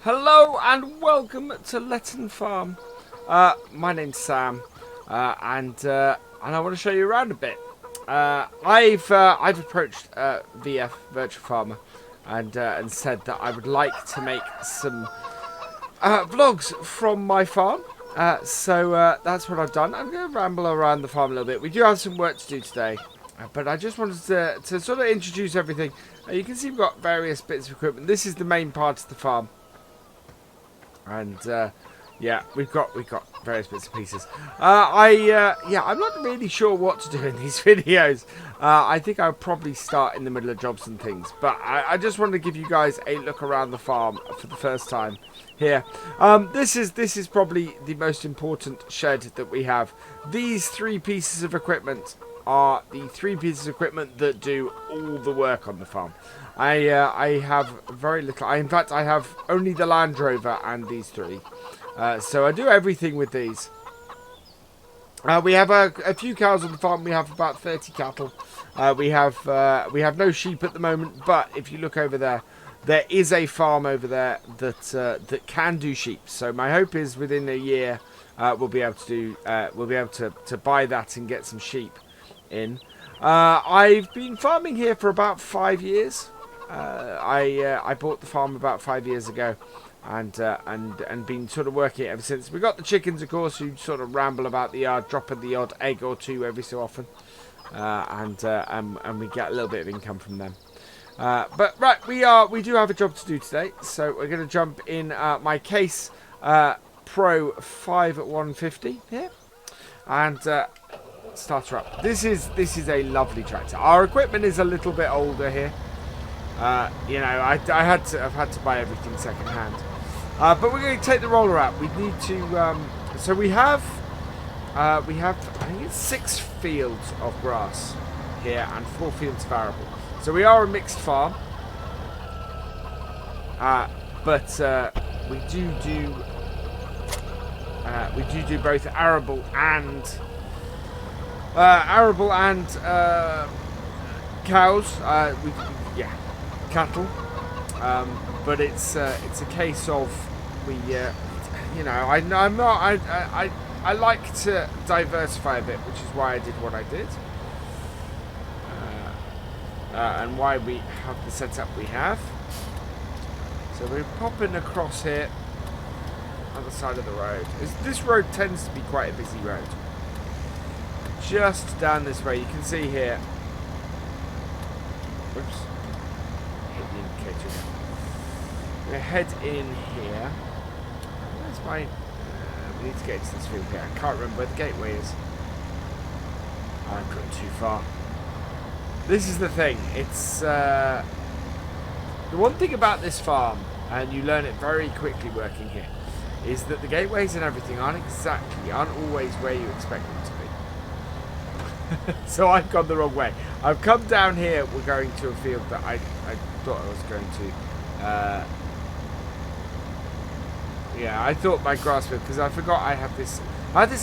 Hello and welcome to Letton Farm. My name's Sam, and I want to show you around a bit. I've approached VF Virtual Farmer and said that I would like to make some vlogs from my farm. So that's what I've done. I'm going to ramble around the farm a little bit. We do have some work to do today, but I just wanted to sort of introduce everything. You can see we've got various bits of equipment. This is the main part of the farm. And yeah, we've got various bits and pieces. I'm not really sure what to do in these videos. I think I'll probably start in the middle of jobs and things, but I just wanted to give you guys a look around the farm for the first time here. This is probably the most important shed that we have. These three pieces of equipment are the three pieces of equipment that do all the work on the farm. I have very little. In fact, I have only the Land Rover and these three. So I do everything with these. We have a few cows on the farm. We have about 30 cattle. We have no sheep at the moment, but if you look over there, there is a farm over there that can do sheep. So my hope is within a year we'll be able to buy that and get some sheep in. I've been farming here for about 5 years. I bought the farm about 5 years ago, and been sort of working it ever since. We got the chickens, of course, who sort of ramble about the yard, dropping the odd egg or two every so often, and we get a little bit of income from them. But right, we do have a job to do today, so we're going to jump in my Case Pro 5150 here, and start her up. This is a lovely tractor. Our equipment is a little bit older here. You know, I've had to buy everything second hand. But we're going to take the roller out. We need to. So we have I think it's 6 fields of grass here and 4 fields of arable. So we are a mixed farm. But we do both arable and cows. Cattle, but it's a case of you know, I like to diversify a bit, which is why I did what I did, and why we have the setup we have. So we're popping across here, other side of the road. This road tends to be quite a busy road. Just down this way, you can see here. Whoops. We're going to head in here. Where's my... we need to get to this field here. I can't remember where the gateway is. I've gone too far. This is the thing. It's... the one thing about this farm, and you learn it very quickly working here, is that the gateways and everything aren't always where you expect them to be. So I've gone the wrong way. I've come down here. We're going to a field that I thought I was going to... yeah, I thought my grass field, because I forgot I have this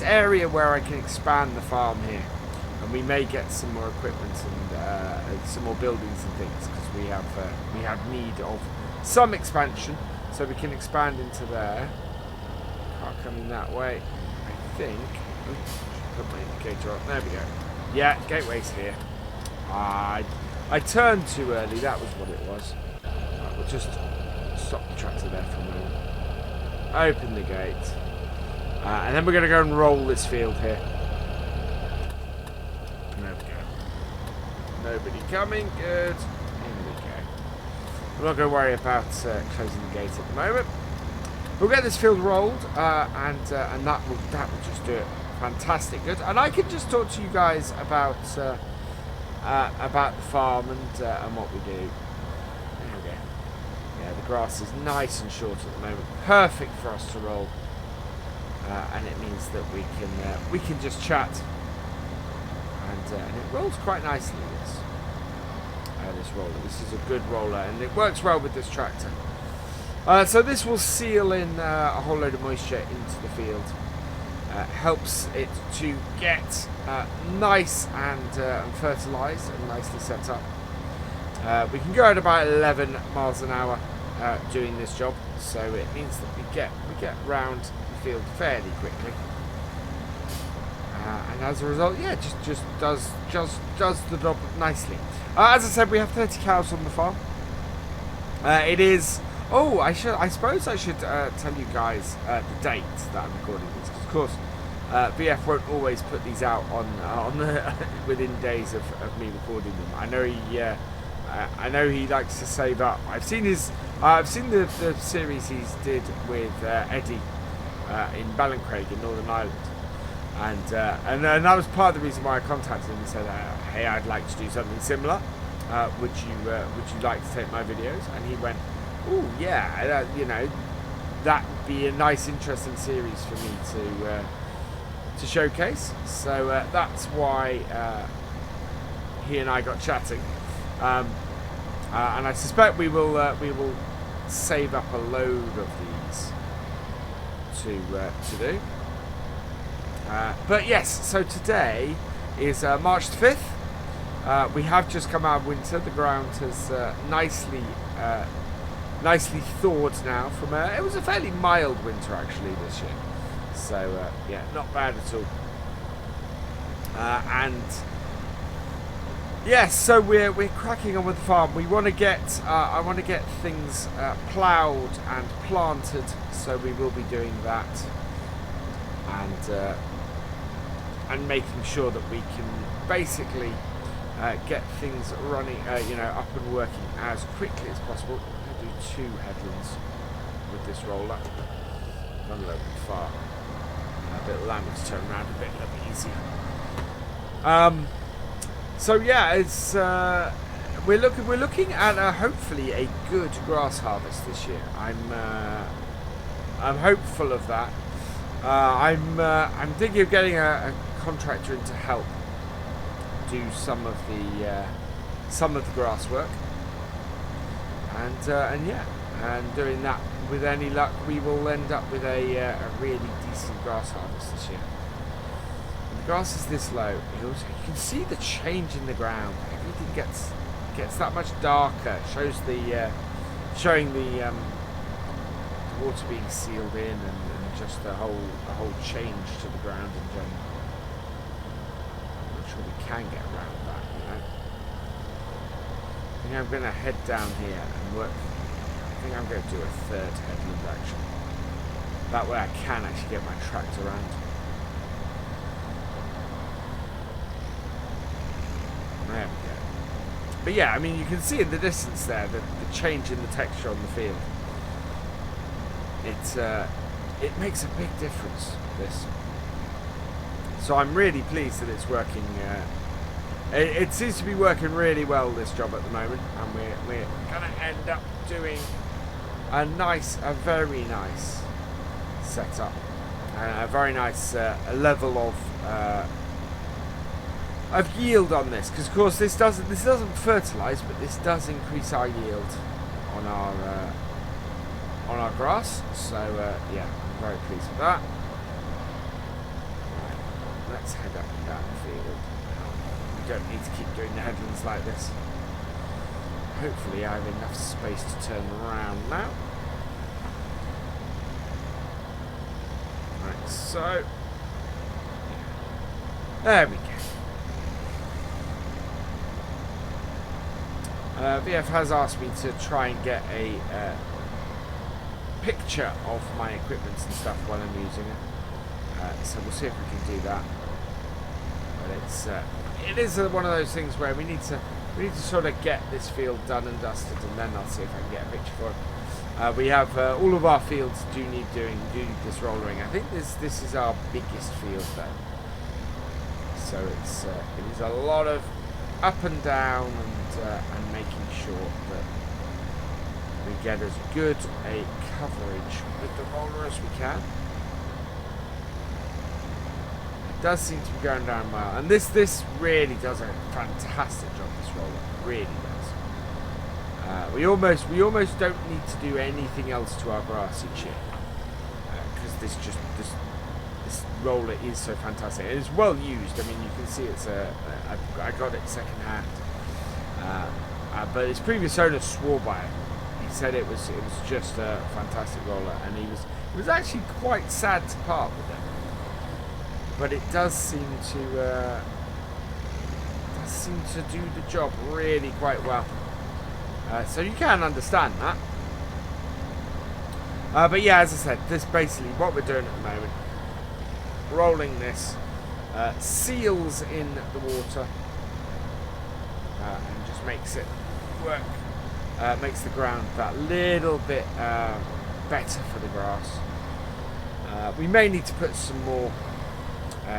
area where I can expand the farm here, and we may get some more equipment and some more buildings and things, because we have need of some expansion, so we can expand into there. Car coming that way, I think. Oops, put my indicator on. There we go. Yeah, gateway's here. I turned too early. That was what it was. Right, we'll just stop the tractor there for a moment. Open the gate. And then we're going to go and roll this field here. There we go. Nobody coming. Good. In we go. We're not going to worry about closing the gate at the moment. We'll get this field rolled, and that will just do it. Fantastic. Good. And I can just talk to you guys about the farm and what we do. There we go. Yeah, the grass is nice and short at the moment. Perfect for us to roll, and it means that we can just chat, and it rolls quite nicely. This roller. This is a good roller, and it works well with this tractor. So this will seal in a whole load of moisture into the field. Helps it to get nice and fertilised and nicely set up. We can go at about 11 miles an hour doing this job, so it means that we get round the field fairly quickly. And as a result, yeah, just does the job nicely. As I said, we have 30 cows on the farm. It is. Oh, I suppose I should tell you guys the date that I'm recording this, because of course VF won't always put these out on the within days of me recording them. I know he likes to save up. I've seen the series he's did with Eddie in Ballincraig in Northern Ireland. And that was part of the reason why I contacted him and said, hey, I'd like to do something similar. Would you like to take my videos? And he went, oh yeah, that would be a nice, interesting series for me to showcase. So that's why he and I got chatting, and I suspect we will save up a load of these to do. But yes, so today is March the 5th. We have just come out of winter. The ground has nicely thawed now from it was a fairly mild winter actually this year. So yeah, not bad at all. And yes, so we're cracking on with the farm. We want to get I want to get things ploughed and planted, so we will be doing that. And making sure that we can basically get things running, up and working as quickly as possible. I'm going to do 2 headlands with this roller. Run a little bit far. A bit of land to turn around a little bit easier. So yeah, it's we're looking at hopefully a good grass harvest this year. I'm hopeful of that. I'm thinking of getting a contractor in to help do some of the grass work, and yeah, and doing that with any luck, we will end up with a really decent grass harvest this year. When the grass is this low, you can see the change in the ground. Everything gets that much darker. It shows showing the water being sealed in and just the whole change to the ground in general. I'm not sure we can get around that, I think I'm going to head down here and work. I think I'm going to do a 3rd headland actually. That way I can actually get my tractor around. There we go. But yeah, I mean, you can see in the distance there the change in the texture on the field. It makes a big difference, this. So I'm really pleased that it's working. It seems to be working really well, this job at the moment, and we're going to end up doing a very nice setup, a very nice level of yield on this, because of course this doesn't fertilise, but this does increase our yield on our grass. So yeah, I'm very pleased with that. Right, let's head up and down the field. We don't need to keep doing the headlands like this. Hopefully I have enough space to turn around now. Right, so there we go. VF has asked me to try and get a picture of my equipment and stuff while I'm using it. So we'll see if we can do that. But it is one of those things where we need to sort of get this field done and dusted, and then I'll see if I can get a picture for it. We have all of our fields do need this rollering. I think this is our biggest field though. So it is a lot of up and down and making sure that we get as good a coverage with the roller as we can. It does seem to be going down well, and this really does a fantastic job. This roller really does. We almost don't need to do anything else to our grass each year, because this roller is so fantastic. It is well used. I mean, you can see I got it second hand, but its previous owner swore by it. He he said it was just a fantastic roller, and he was actually quite sad to part with it. But it does seem to do the job really quite well. So you can understand that. But yeah, as I said, this basically what we're doing at the moment. Rolling this, seals in the water, and just makes it work. Makes the ground that little bit better for the grass. We may need to put some more,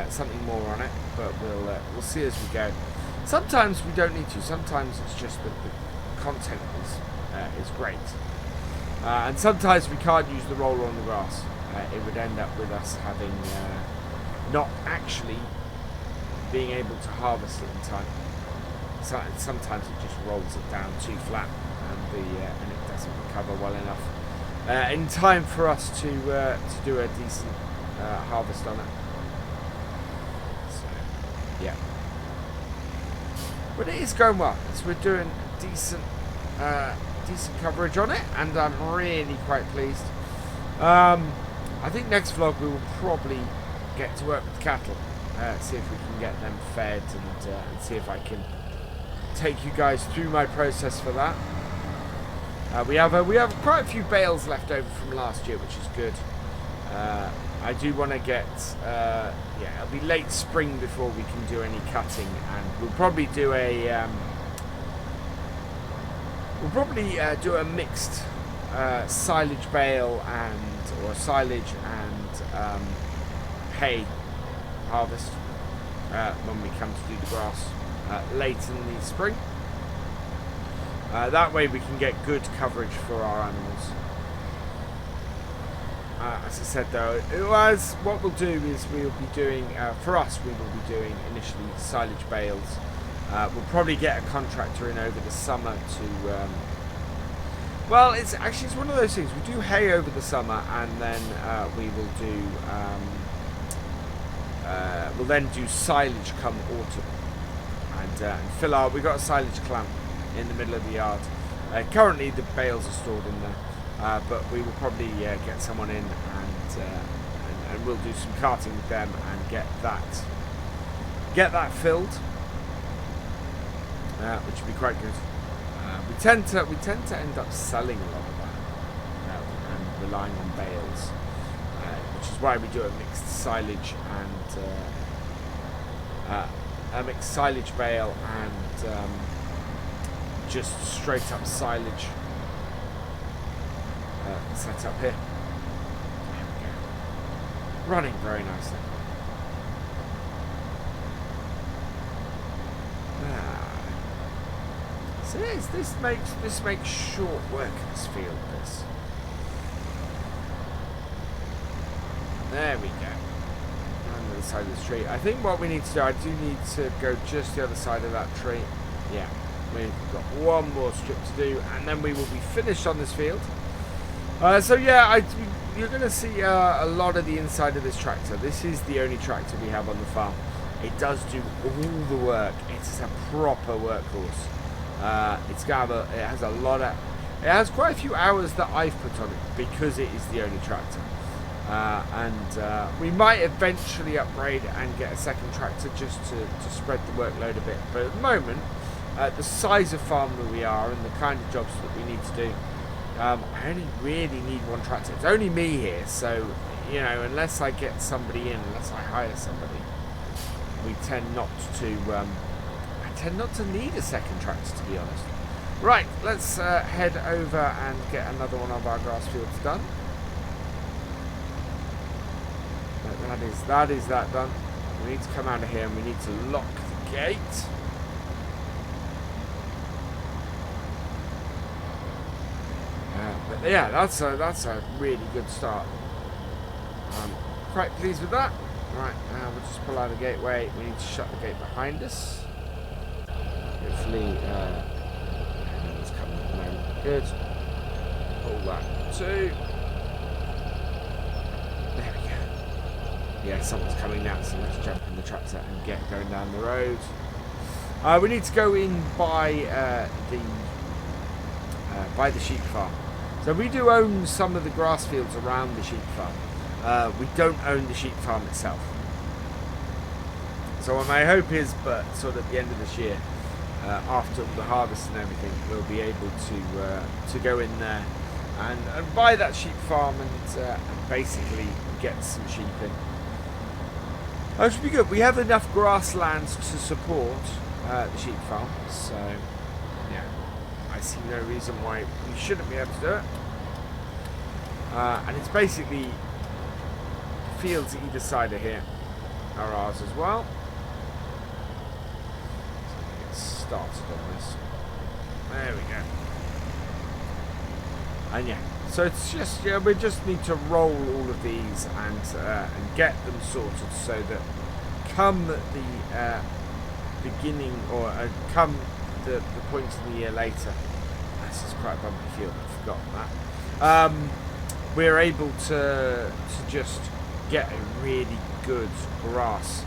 something more on it, but we'll see as we go. Sometimes we don't need to. Sometimes it's just that the content is great, and sometimes we can't use the roller on the grass. It would end up with us having not actually being able to harvest it in time. So sometimes it just rolls it down too flat, and it doesn't recover well enough in time for us to do a decent harvest on it. So yeah, but it is going well. So we're doing decent coverage on it, and I'm really quite pleased. I think next vlog we will probably get to work with cattle, see if we can get them fed, and see if I can take you guys through my process for that. We have quite a few bales left over from last year, which is good. I do want to get it'll be late spring before we can do any cutting, and we'll probably do a mixed silage bale or silage and hay harvest when we come to do the grass late in the spring. That way we can get good coverage for our animals. As I said though, what we'll do is we'll be doing, for us we will be doing initially silage bales. We'll probably get a contractor in over the summer to well, it's one of those things. We do hay over the summer, and then we will do we'll then do silage come autumn, and fill our. We've got a silage clamp in the middle of the yard. Currently, the bales are stored in there, but we will probably get someone in, and we'll do some carting with them and get that filled, which would be quite good. We tend to end up selling a lot of that and relying on bales, which is why we do a mixed silage and a mixed silage bale and just straight up silage set up here. There we go. Running very nicely. So yes, this makes short work of this field. This. There we go. On the other side of this tree. I think what we need to do, I do need to go just the other side of that tree. Yeah, we've got one more strip to do, and then we will be finished on this field. So yeah, you're going to see a lot of the inside of this tractor. This is the only tractor we have on the farm. It does do all the work. It's a proper workhorse. It has quite a few hours that I've put on it because it is the only tractor. And we might eventually upgrade and get a second tractor just to spread the workload a bit. But at the moment, the size of farm that we are and the kind of jobs that we need to do, I only really need one tractor. It's only me here, so unless I get somebody in, unless I hire somebody, we tend not to. I tend not to need a second tractor, to be honest. Right, let's head over and get another one of our grass fields done. That is that done. We need to come out of here and we need to lock the gate. But yeah, that's a really good start. I'm quite pleased with that. Right, now we'll just pull out the gateway. We need to shut the gate behind us. Hopefully, no one's coming at the moment. Good. Pull that too. There we go. Yeah, someone's coming now, so let's jump in the tractor and get going down the road. We need to go in by by the sheep farm. So we do own some of the grass fields around the sheep farm. We don't own the sheep farm itself. So my hope is, but sort of at the end of this year, after the harvest and everything, we'll be able to go in there and buy that sheep farm and basically get some sheep in. That should be good. We have enough grasslands to support the sheep farm, so yeah, I see no reason why we shouldn't be able to do it. And it's basically fields either side of here are ours as well. So let me get started on this. There we go. And yeah, so it's just, yeah, we just need to roll all of these and get them sorted so that come the beginning or come the point of the year later, this is quite a bumpy field, I've forgotten that, we're able to just get a really good grass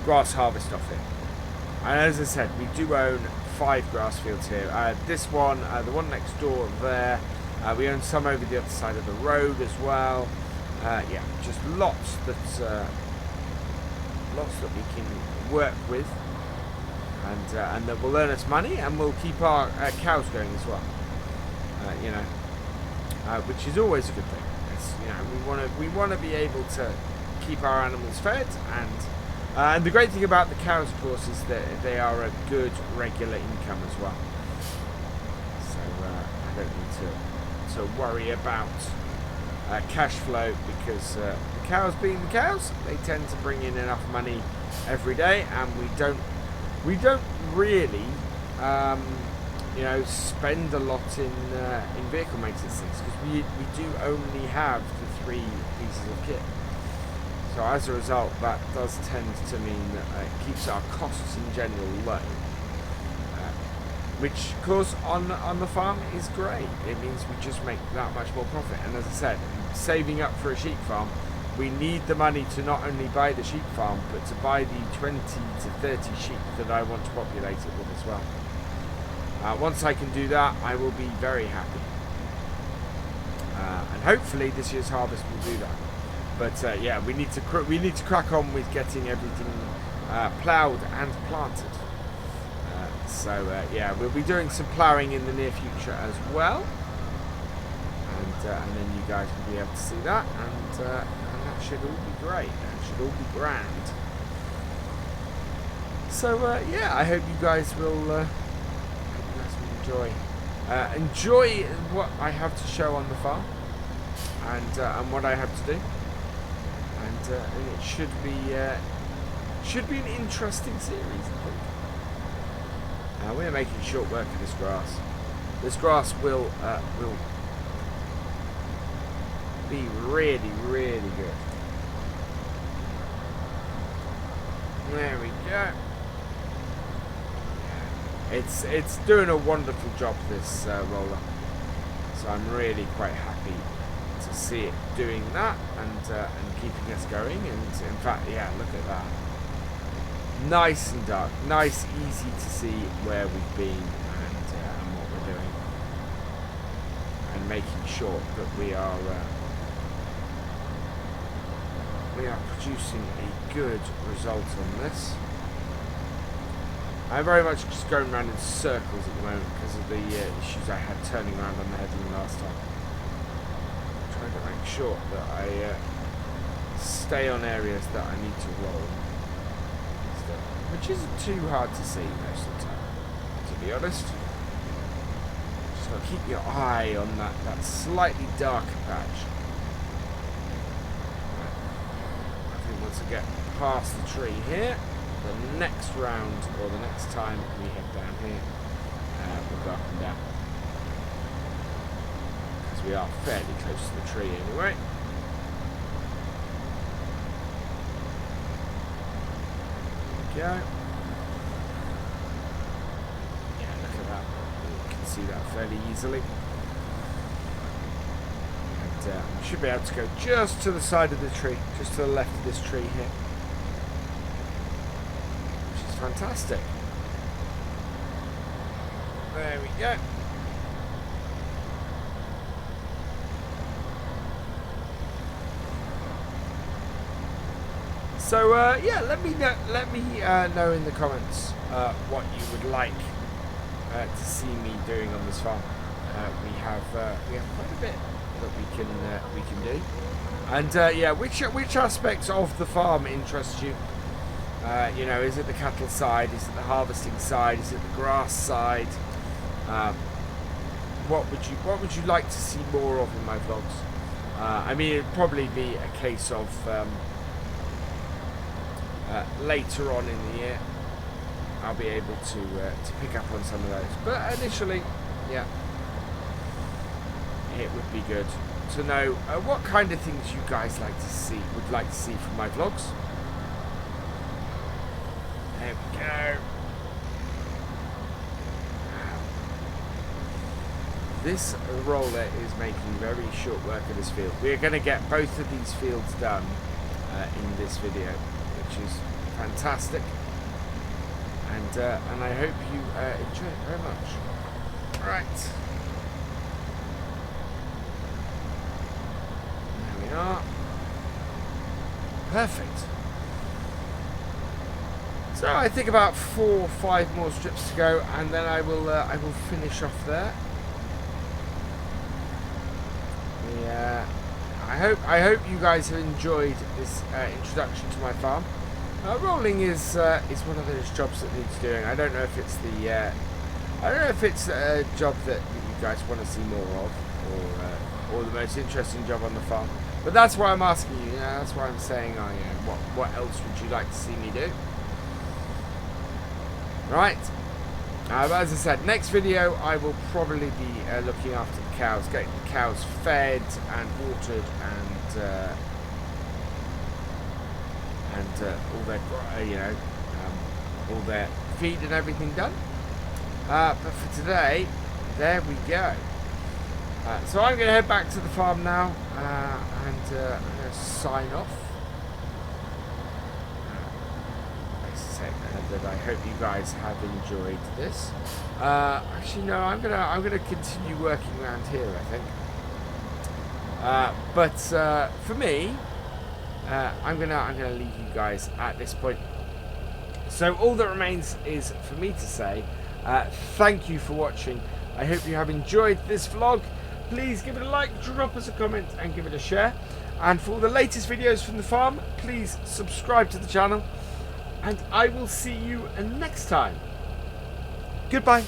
harvest off it. And as I said, we do own 5 grass fields here. This one, the one next door there, we own some over the other side of the road as well. Yeah, just lots that we can work with, and that will earn us money, and will keep our cows going as well. You know, which is always a good thing. It's, you know, we want to be able to keep our animals fed, and the great thing about the cows, of course, is that they are a good regular income as well. So I don't need to worry about cash flow, because the cows being the cows, they tend to bring in enough money every day, and we don't really you know, spend a lot in vehicle maintenance things, because we do only have the 3 pieces of kit. So as a result, that does tend to mean that it keeps our costs in general low, which of course on the farm is great. It means we just make that much more profit. And as I said, saving up for a sheep farm, we need the money to not only buy the sheep farm, but to buy the 20 to 30 sheep that I want to populate it with as well. Once I can do that, I will be very happy. And hopefully this year's harvest will do that. But yeah, we need to crack on with getting everything ploughed and planted. So yeah, we'll be doing some ploughing in the near future as well, and then you guys will be able to see that, and that should all be great. That should all be grand. So yeah, I hope you guys will enjoy what I have to show on the farm, and what I have to do. And it should be an interesting series, I think. We're making short work of this grass. This grass will be really, really good. There we go. It's doing a wonderful job, this roller. So I'm really quite happy to see it doing that and keeping us going. And in fact, yeah, look at that. Nice and dark, nice, easy to see where we've been and what we're doing, and making sure that we are producing a good result on this. I'm very much just going around in circles at the moment because of the issues I had turning around on the heading last time. I'm trying to make sure that I stay on areas that I need to roll, which isn't too hard to see most of the time, to be honest. Just got to keep your eye on that slightly darker patch. I think once I get past the tree here, the next round, or the next time we head down here, we'll go up and down. Because we are fairly close to the tree anyway. Go. Yeah, look at that. You can see that fairly easily. And we should be able to go just to the side of the tree, just to the left of this tree here. Which is fantastic. There we go. So yeah, let me know in the comments what you would like to see me doing on this farm. We have quite a bit that we can do, and yeah, which aspects of the farm interest you? You know, is it the cattle side? Is it the harvesting side? Is it the grass side? What would you like to see more of in my vlogs? I mean, it'd probably be a case of later on in the year I'll be able to pick up on some of those, but initially, yeah, it would be good to know what kind of things you guys would like to see from my vlogs. There we go. This roller is making very short work of this field. We're going to get both of these fields done in this video, which is fantastic, and I hope you enjoy it very much. Right, there we are. Perfect. So I think about 4 or 5 more strips to go, and then I will finish off there. Yeah, I hope you guys have enjoyed this introduction to my farm. Rolling is one of those jobs that needs doing. I don't know if it's a job that you guys want to see more of, or the most interesting job on the farm. But that's why I'm asking you. That's why I'm saying, what else would you like to see me do? Right. As I said, next video I will probably be looking after the cows, getting the cows fed and watered, and all their, all their feed and everything done. But for today, there we go. So I'm going to head back to the farm now, and I'm going to sign off. That I hope you guys have enjoyed this. Actually, no, I'm gonna continue working around here, I think. But for me, I'm gonna leave you guys at this point. So all that remains is for me to say thank you for watching. I hope you have enjoyed this vlog. Please give it a like, drop us a comment, and give it a share. And for all the latest videos from the farm, please subscribe to the channel. And I will see you next time. Goodbye.